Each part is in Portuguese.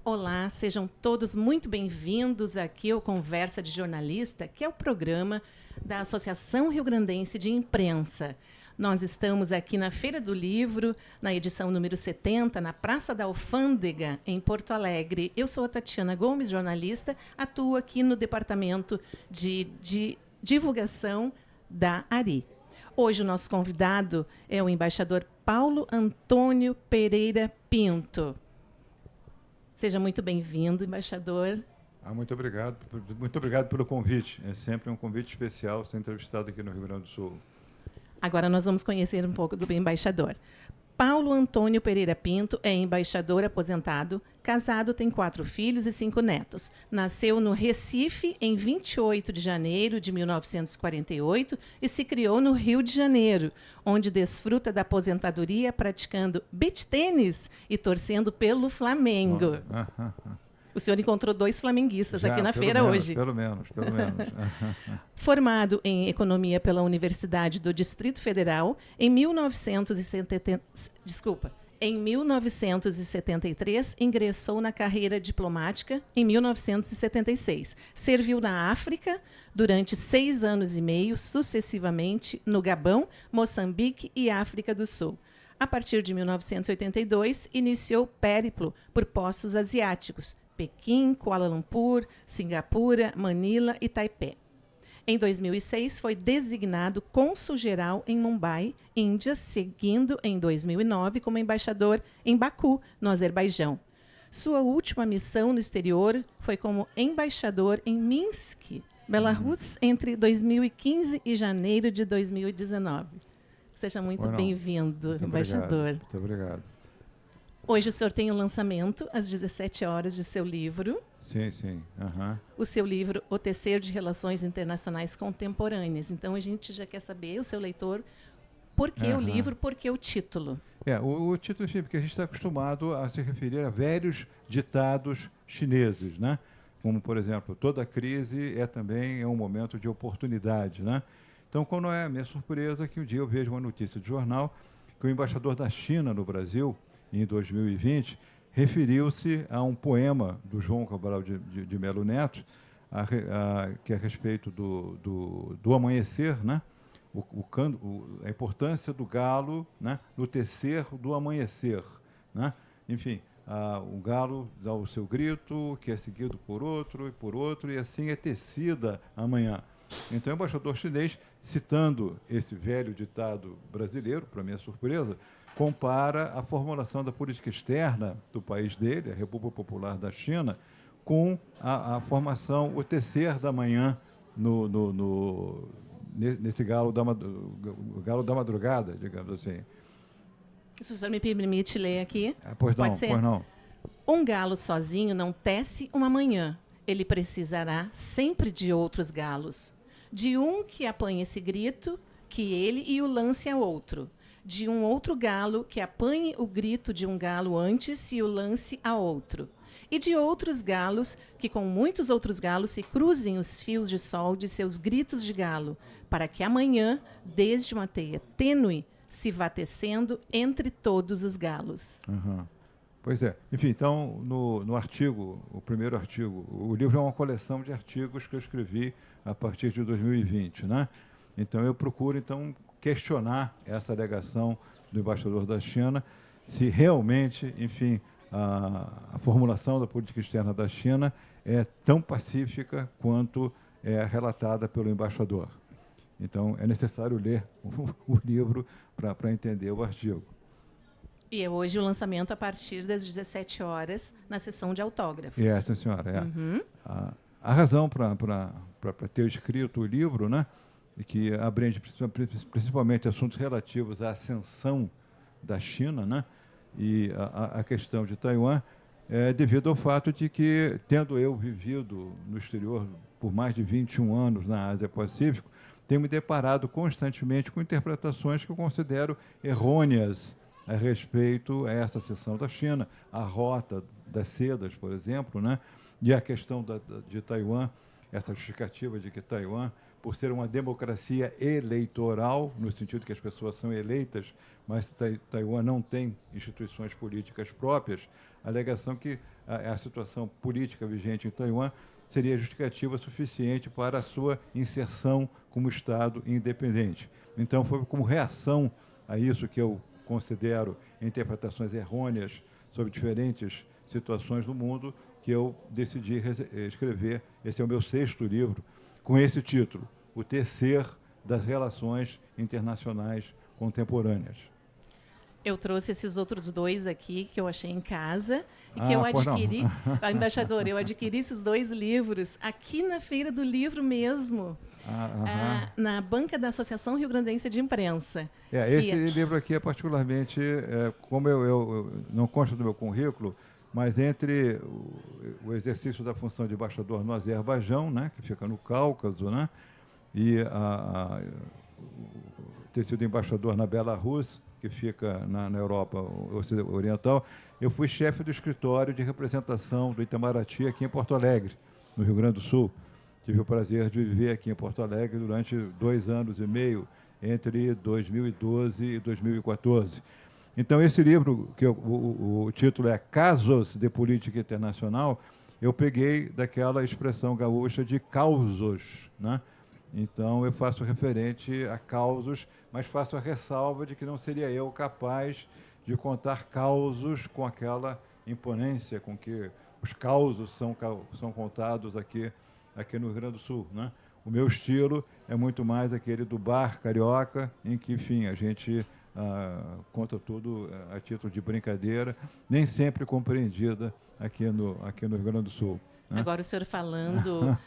Olá, sejam todos muito bem-vindos aqui ao Conversa de Jornalista, que é o programa da Associação Rio-Grandense de Imprensa. Nós estamos aqui na Feira do Livro, na edição número 70, na Praça da Alfândega, em Porto Alegre. Eu sou a Tatiana Gomes, jornalista, atuo aqui no Departamento de Divulgação da ARI. Hoje o nosso convidado é o embaixador Paulo Antônio Pereira Pinto. Seja muito bem-vindo, embaixador. Muito obrigado pelo convite. É sempre um convite especial ser entrevistado aqui no Rio Grande do Sul. Agora nós vamos conhecer um pouco do embaixador. Paulo Antônio Pereira Pinto é embaixador aposentado, casado, tem 4 filhos e 5 netos. Nasceu no Recife em 28 de janeiro de 1948 e se criou no Rio de Janeiro, onde desfruta da aposentadoria praticando beach tênis e torcendo pelo Flamengo. O senhor encontrou 2 flamenguistas aqui na feira hoje. Pelo menos. Formado em Economia pela Universidade do Distrito Federal, em 1973, ingressou na carreira diplomática em 1976. Serviu na África durante 6 anos e meio, sucessivamente, no Gabão, Moçambique e África do Sul. A partir de 1982, iniciou périplo por postos asiáticos, Pequim, Kuala Lumpur, Singapura, Manila e Taipei. Em 2006, foi designado cônsul-geral em Mumbai, Índia, seguindo em 2009 como embaixador em Baku, no Azerbaijão. Sua última missão no exterior foi como embaixador em Minsk, Belarus, entre 2015 e janeiro de 2019. Seja muito bem-vindo, embaixador. Muito obrigado. Hoje o senhor tem o lançamento, às 17 horas, de seu livro. Sim. O seu livro, O Tecer de Relações Internacionais Contemporâneas. Então, a gente já quer saber, o seu leitor, por que o livro, por que o título? O título é porque a gente está acostumado a se referir a velhos ditados chineses, né? Como, por exemplo, toda crise também um momento de oportunidade, né? Então, qual não é a minha surpresa que um dia eu vejo uma notícia de jornal que o embaixador da China no Brasil, em 2020, referiu-se a um poema do João Cabral de Melo Neto, que é a respeito do amanhecer, né? A importância do galo, né? No tecer do amanhecer, né? Enfim, o galo dá o seu grito, que é seguido por outro, e assim é tecida a manhã. Então, o embaixador chinês, citando esse velho ditado brasileiro, para minha surpresa, compara a formulação da política externa do país dele, a República Popular da China, com a formação, o tecer da manhã nesse galo da madrugada, digamos assim. Se o senhor me permite ler aqui. Pois não. Um galo sozinho não tece uma manhã. Ele precisará sempre de outros galos. De um que apanhe esse grito, que ele e o lance a outro. De um outro galo que apanhe o grito de um galo antes e o lance a outro. E de outros galos que com muitos outros galos se cruzem os fios de sol de seus gritos de galo, para que amanhã, desde uma teia tênue, se vá tecendo entre todos os galos. Pois é. Enfim, então, no artigo, o primeiro artigo, o livro é uma coleção de artigos que eu escrevi a partir de 2020, né? Então, eu procuro, questionar essa alegação do embaixador da China, se realmente, enfim, a formulação da política externa da China é tão pacífica quanto é relatada pelo embaixador. Então, é necessário ler o livro para entender o artigo. E é hoje o lançamento a partir das 17 horas, na sessão de autógrafos. Sim, senhora. A razão para ter escrito o livro, né, e que abrange principalmente assuntos relativos à ascensão da China, né, e a questão de Taiwan, é devido ao fato de que, tendo eu vivido no exterior por mais de 21 anos na Ásia-Pacífico, tenho me deparado constantemente com interpretações que eu considero errôneas a respeito a essa seção da China, a rota das sedas, por exemplo, né, e a questão de Taiwan, essa justificativa de que Taiwan por ser uma democracia eleitoral, no sentido que as pessoas são eleitas, mas Taiwan não tem instituições políticas próprias, a alegação que a situação política vigente em Taiwan seria justificativa suficiente para a sua inserção como Estado independente. Então, foi como reação a isso que eu considero interpretações errôneas sobre diferentes situações do mundo que eu decidi escrever. Esse é o meu 6º livro, com esse título, O Tecer das Relações Internacionais Contemporâneas. Eu trouxe esses outros 2 aqui que eu achei em casa e que eu adquiri. Embaixador, eu adquiri esses 2 livros aqui na Feira do Livro mesmo, na banca da Associação Rio Grandense de Imprensa. Esse livro aqui é particularmente, como eu não consta do meu currículo, mas entre o exercício da função de embaixador no Azerbaijão, né, que fica no Cáucaso, né, e ter sido embaixador na Belarus, que fica na Europa Oriental, eu fui chefe do escritório de representação do Itamaraty aqui em Porto Alegre, no Rio Grande do Sul. Tive o prazer de viver aqui em Porto Alegre durante 2 anos e meio, entre 2012 e 2014. Então, esse livro, que o título é Casos de Política Internacional, eu peguei daquela expressão gaúcha de causos, né? Então, eu faço referente a causos, mas faço a ressalva de que não seria eu capaz de contar causos com aquela imponência com que os causos são contados aqui no Rio Grande do Sul, né? O meu estilo é muito mais aquele do bar carioca, em que, enfim, a gente conta tudo a título de brincadeira, nem sempre compreendida aqui no Rio Grande do Sul, né? Agora, o senhor falando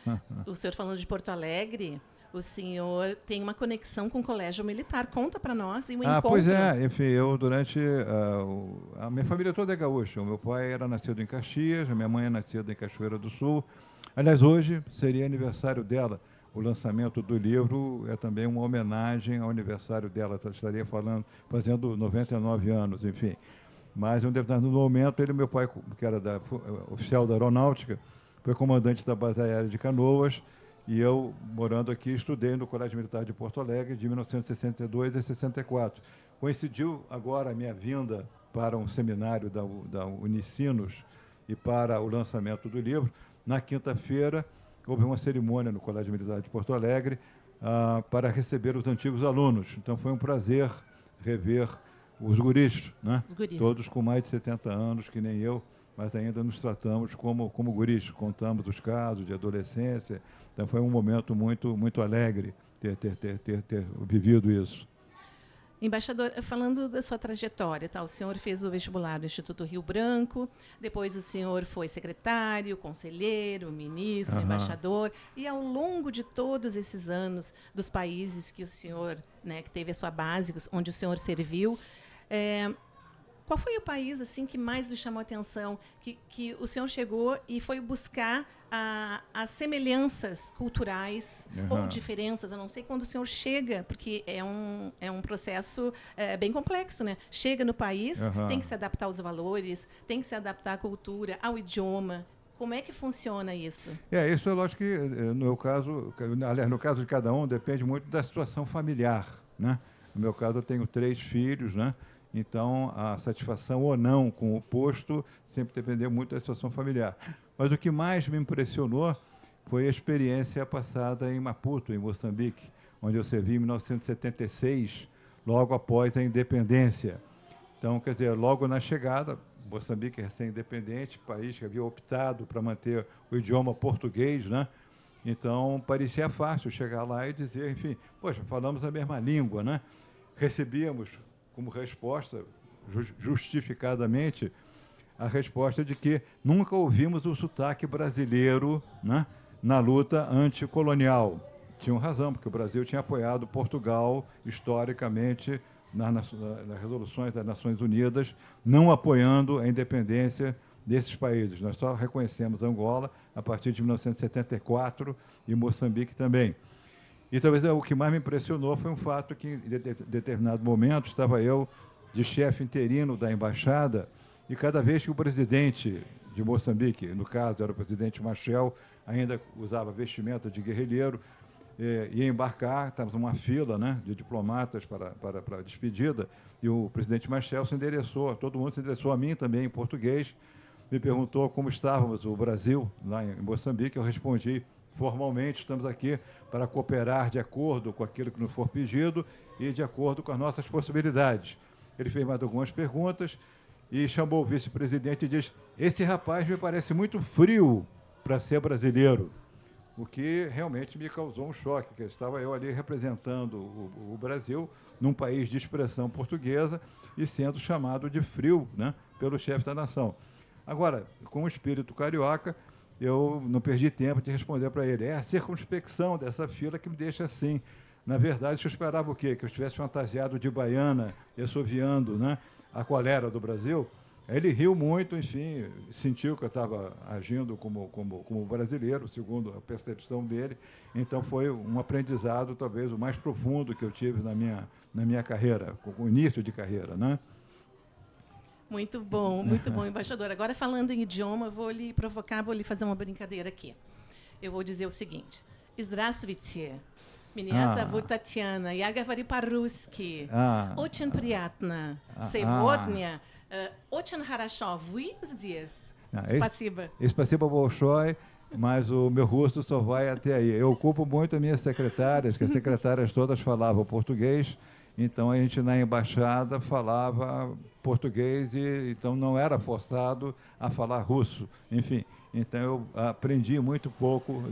de Porto Alegre, o senhor tem uma conexão com o Colégio Militar. Conta para nós e o encontro. Pois é. Enfim, eu durante... a minha família toda é gaúcha. O meu pai era nascido em Caxias, a minha mãe é nascida em Cachoeira do Sul. Aliás, hoje seria aniversário dela. O lançamento do livro é também uma homenagem ao aniversário dela. Ela estaria fazendo 99 anos, enfim. Mas, em um determinado momento, meu pai, que era oficial da Aeronáutica, foi comandante da Base Aérea de Canoas, e eu, morando aqui, estudei no Colégio Militar de Porto Alegre de 1962 a 64. Coincidiu agora a minha vinda para um seminário da Unicinos e para o lançamento do livro. Na quinta-feira, houve uma cerimônia no Colégio Militar de Porto Alegre para receber os antigos alunos. Então, foi um prazer rever os guris, né? Os guris. Todos com mais de 70 anos, que nem eu, mas ainda nos tratamos como guris, contamos os casos de adolescência. Então, foi um momento muito, muito alegre ter vivido isso. Embaixador, falando da sua trajetória, tá? O senhor fez o vestibular do Instituto Rio Branco, depois o senhor foi secretário, conselheiro, ministro, embaixador, e ao longo de todos esses anos dos países que o senhor, né, que teve a sua base, onde o senhor serviu, qual foi o país assim que mais lhe chamou a atenção, que o senhor chegou e foi buscar as semelhanças culturais ou diferenças? Eu não sei quando o senhor chega, porque é um processo bem complexo, né? Chega no país, tem que se adaptar aos valores, tem que se adaptar à cultura, ao idioma. Como é que funciona isso? Isso é lógico que, no meu caso, aliás, no caso de cada um, depende muito da situação familiar, né? No meu caso, eu tenho 3 filhos, né? Então, a satisfação ou não com o posto sempre dependeu muito da situação familiar. Mas o que mais me impressionou foi a experiência passada em Maputo, em Moçambique, onde eu servi em 1976, logo após a independência. Então, quer dizer, logo na chegada, Moçambique recém-independente, país que havia optado para manter o idioma português, né? Então, parecia fácil chegar lá e dizer, enfim, poxa, falamos a mesma língua, né? Recebíamos como resposta, justificadamente, a resposta de que nunca ouvimos o sotaque brasileiro, né, na luta anticolonial. Tinham razão, porque o Brasil tinha apoiado Portugal, historicamente, nas resoluções das Nações Unidas, não apoiando a independência desses países. Nós só reconhecemos Angola a partir de 1974 e Moçambique também. E talvez o que mais me impressionou foi um fato que, em determinado momento, estava eu de chefe interino da embaixada, e cada vez que o presidente de Moçambique, no caso era o presidente Machel, ainda usava vestimenta de guerrilheiro, ia embarcar, estávamos numa fila, né, de diplomatas para a despedida, e o presidente Machel se endereçou, todo mundo se endereçou a mim também, em português, me perguntou como estávamos, o Brasil, lá em Moçambique. Eu respondi formalmente: estamos aqui para cooperar de acordo com aquilo que nos for pedido e de acordo com as nossas possibilidades. Ele fez mais algumas perguntas e chamou o vice-presidente e disse: esse rapaz me parece muito frio para ser brasileiro. O que realmente me causou um choque, que estava eu ali representando o Brasil num país de expressão portuguesa e sendo chamado de frio, né, pelo chefe da nação. Agora, com o espírito carioca, eu não perdi tempo de responder para ele: é a circunspecção dessa fila que me deixa assim. Na verdade, eu esperava o quê? Que eu estivesse fantasiado de baiana, assoviando, né, a colera do Brasil. Ele riu muito, enfim, sentiu que eu estava agindo como brasileiro, segundo a percepção dele. Então, foi um aprendizado, talvez, o mais profundo que eu tive na minha carreira, com o início de carreira, né? Muito bom, embaixador. Agora, falando em idioma, vou lhe provocar, vou lhe fazer uma brincadeira aqui. Eu vou dizer o seguinte: Здравствуйте. Меня зовут Татьяна. Я говорю по-русски. Очень приятно. Сегодня очень хорошо. Вы здесь? Спасибо. Spasibo большое, mas o meu rosto só vai até aí. Eu ocupo muito as minhas secretárias, que as secretárias todas falavam português, então a gente na embaixada falava português e então não era forçado a falar russo. Enfim, então eu aprendi muito pouco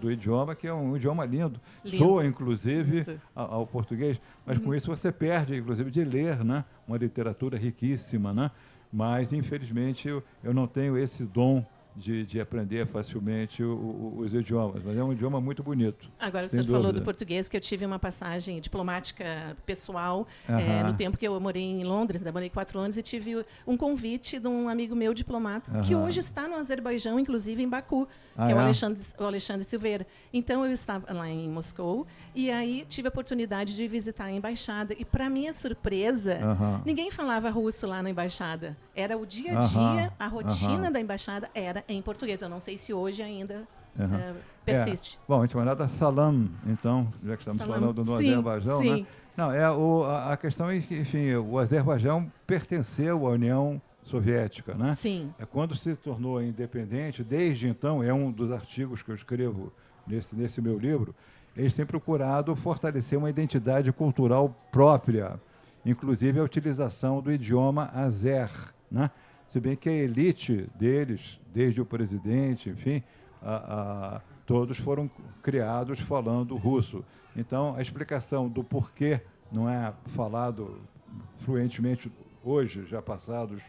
do idioma, que é um idioma lindo. Soa, inclusive, ao português, mas com isso você perde, inclusive, de ler, né, uma literatura riquíssima, né? Mas, infelizmente, eu não tenho esse dom de aprender facilmente os idiomas, mas é um idioma muito bonito. Agora, o senhor falou do português, que eu tive uma passagem diplomática pessoal no tempo que eu morei em Londres, morei 4 anos, e tive um convite de um amigo meu diplomata, que hoje está no Azerbaijão, inclusive em Baku, que é o Alexandre Silveira. Então, eu estava lá em Moscou, e aí tive a oportunidade de visitar a embaixada, e, para minha surpresa, ninguém falava russo lá na embaixada. Era o dia a dia, a rotina da embaixada era em português. Eu não sei se hoje ainda persiste. Bom, a gente chamada salam, então, já que estamos falando do Azerbaijão, sim. Né? Não, a questão é que, enfim, o Azerbaijão pertenceu à União Soviética, né? Sim. Quando se tornou independente, desde então, é um dos artigos que eu escrevo nesse meu livro, eles têm procurado fortalecer uma identidade cultural própria, inclusive a utilização do idioma azer, né? Se bem que a elite deles, desde o presidente, enfim, todos foram criados falando russo. Então, a explicação do porquê não é falado fluentemente hoje, já passados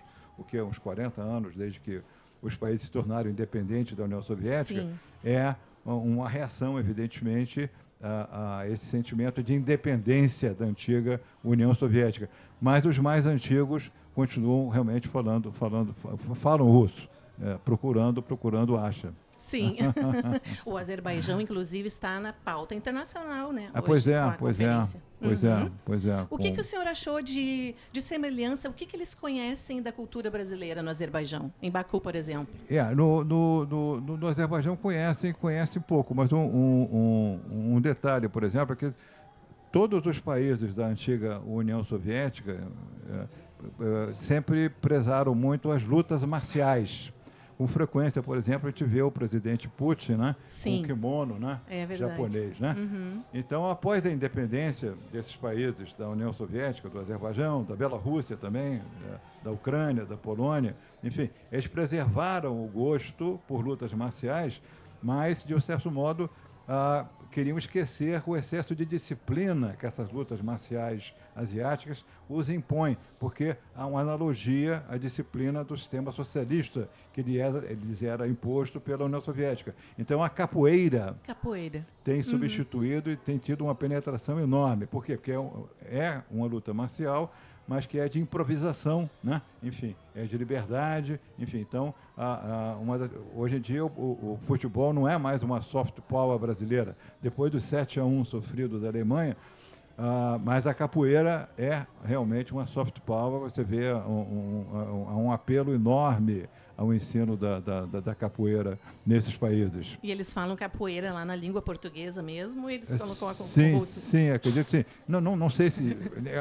uns 40 anos, desde que os países se tornaram independentes da União Soviética, Sim. é uma reação, evidentemente, a esse sentimento de independência da antiga União Soviética. Mas os mais antigos continuam realmente falam russo, procurando acha. Sim. O Azerbaijão, inclusive, está na pauta internacional, né? Pois é. O que o senhor achou de semelhança? O que eles conhecem da cultura brasileira no Azerbaijão? Em Baku, por exemplo? No Azerbaijão conhecem pouco, mas um detalhe, por exemplo, é que todos os países da antiga União Soviética sempre prezaram muito as lutas marciais. Com frequência, por exemplo, a gente vê o presidente Putin, né, com o kimono, né, japonês. Né? Então, após a independência desses países da União Soviética, do Azerbaijão, da Bielorrússia também, da Ucrânia, da Polônia, enfim, eles preservaram o gosto por lutas marciais, mas, de um certo modo, queriam esquecer o excesso de disciplina que essas lutas marciais asiáticas os impõem, porque há uma analogia à disciplina do sistema socialista que lhes era imposto pela União Soviética. Então, a capoeira tem substituído e tem tido uma penetração enorme. Por quê? Porque é uma luta marcial, mas que é de improvisação, né? Enfim, é de liberdade, enfim. Então, hoje em dia, o futebol não é mais uma soft power brasileira. Depois do 7-1 sofrido da Alemanha, mas a capoeira é realmente uma soft power. Você vê um apelo enorme ao ensino da capoeira nesses países. E eles falam capoeira lá na língua portuguesa mesmo, ou eles colocam sim, russo? sim, acredito que sim. Não sei se...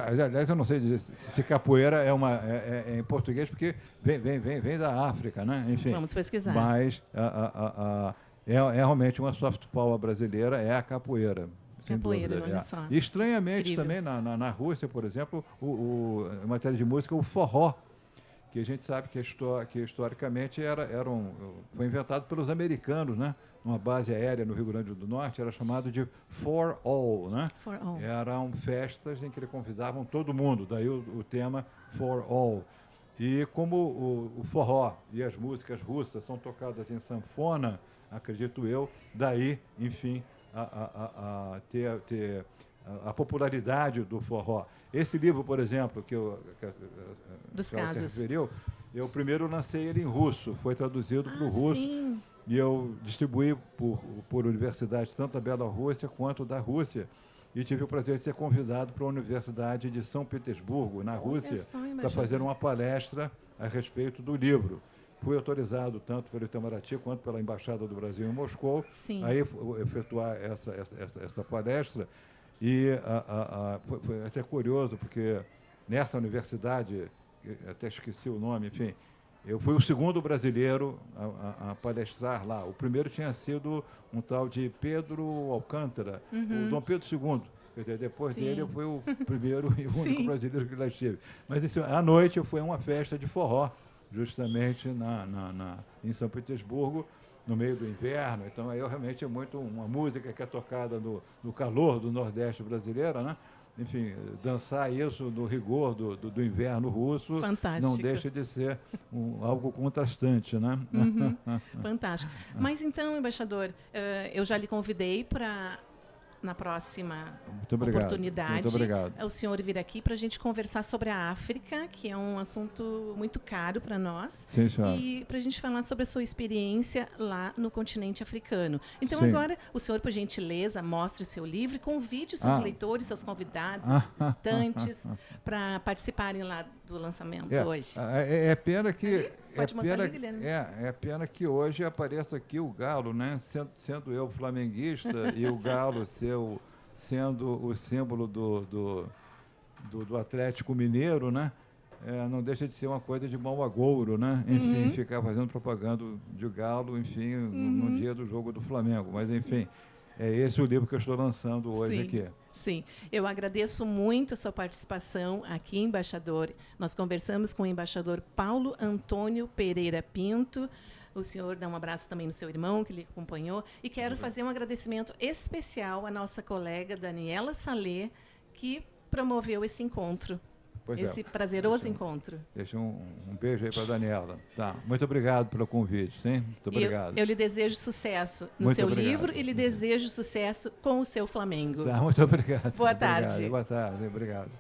Aliás, eu não sei dizer se capoeira é em português, porque vem da África, né? Enfim. Vamos pesquisar. Mas é realmente uma soft power brasileira, é a capoeira. Capoeira, olha só. E estranhamente Incrível. também, na Rússia, por exemplo, em matéria de música, o forró, que a gente sabe que historicamente foi inventado pelos americanos, né? Uma base aérea no Rio Grande do Norte, era chamado de For All, né? For All. Eram festas em que eles convidavam todo mundo, daí o tema For All. E como o forró e as músicas russas são tocadas em sanfona, acredito eu, daí, enfim, ter a popularidade do forró. Esse livro, por exemplo, que Dos você casos. referiu, eu primeiro lancei ele em russo, foi traduzido para o russo, Sim. e eu distribuí por universidades tanto da Bielorrússia quanto da Rússia, e tive o prazer de ser convidado para a Universidade de São Petersburgo, na Rússia, para fazer uma palestra a respeito do livro. Fui autorizado tanto pelo Itamaraty quanto pela Embaixada do Brasil em Moscou, Sim. a efetuar essa palestra. E foi até curioso, porque nessa universidade, até esqueci o nome, enfim, eu fui o segundo brasileiro a palestrar lá. O primeiro tinha sido um tal de Pedro Alcântara, o Dom Pedro II. Quer dizer, depois dele eu fui o primeiro e o único brasileiro que lá estive. Mas assim, à noite eu fui a uma festa de forró, justamente em São Petersburgo, no meio do inverno. Então, aí realmente é muito uma música que é tocada no calor do Nordeste brasileiro, né? Enfim, dançar isso no rigor do inverno russo. Fantástico. Não deixa de ser algo contrastante, né? Fantástico. Mas então, embaixador, eu já lhe convidei para, na próxima oportunidade, muito obrigado. o senhor vir aqui para a gente conversar sobre a África, que é um assunto muito caro para nós. Sim, senhora. E para a gente falar sobre a sua experiência lá no continente africano. Então, Sim. agora, o senhor, por gentileza, mostre o seu livro e convide os seus leitores, seus convidados, visitantes, para participarem lá do lançamento hoje. É pena que... Pode mostrar ali, Guilherme. É pena que hoje apareça aqui o Galo, né? Sendo eu flamenguista e o Galo sendo o símbolo do Atlético Mineiro, né? Não deixa de ser uma coisa de mau agouro, né? Enfim, ficar fazendo propaganda de Galo, enfim, no dia do jogo do Flamengo. Mas, enfim, é esse o livro que eu estou lançando hoje aqui. Sim, eu agradeço muito a sua participação aqui, embaixador. Nós conversamos com o embaixador Paulo Antônio Pereira Pinto. O senhor dá um abraço também no seu irmão, que lhe acompanhou. E quero fazer um agradecimento especial à nossa colega Daniela Salé, que promoveu esse encontro, esse prazeroso encontro. Deixa um beijo aí para a Daniela. Tá. Muito obrigado pelo convite, sim? Muito obrigado. Eu lhe desejo sucesso no seu livro e lhe desejo sucesso com o seu Flamengo. Tá, muito obrigado. Boa tarde. Boa tarde, obrigado.